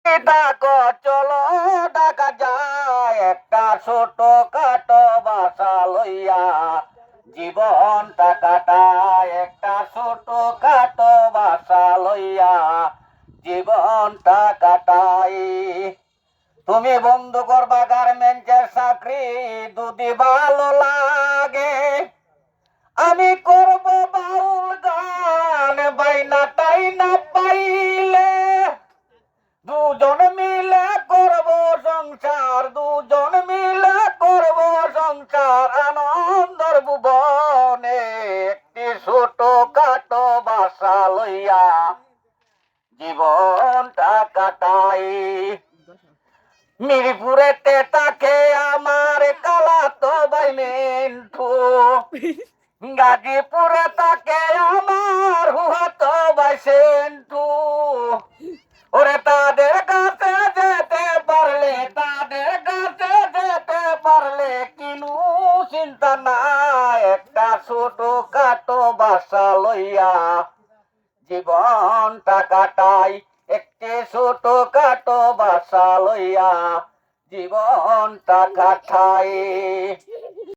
ডাকো চলো ডাকা যায় একটা ছোট কাটো বাসা লইয়া জীবনটা কাটায় একটা ছোট কাটো বাসা লইয়া জীবনটা কাটাই তুমি বন্ধ করবা গার্মেন্টসের চাকরি যদি ভালো লাগে আমি করব বাউল গান বাইনা টাইনা পাইলে দুজন মিলে করব সংসার দুজন মিলে করব সংসার আনন্দর ভুবনে একটি ছোট কাটো বাসা লইয়া জীবনটা কাটাই মিরপুরেতে তাকে আমার কালাতো ভাই মিন্টু গাজীপুরে তাকে আমার হুহাতো ভাই সেন্টু ওরে তাদের কাছে যেতে পারলে তাদের কাছে যেতে পারলে কিনু চিন্তা নাই একটা ছোট কাটো বাসা লইয়া জীবনটা কাটাই একটি ছোট কাটো বাসা লইয়া জীবনটা কাটাই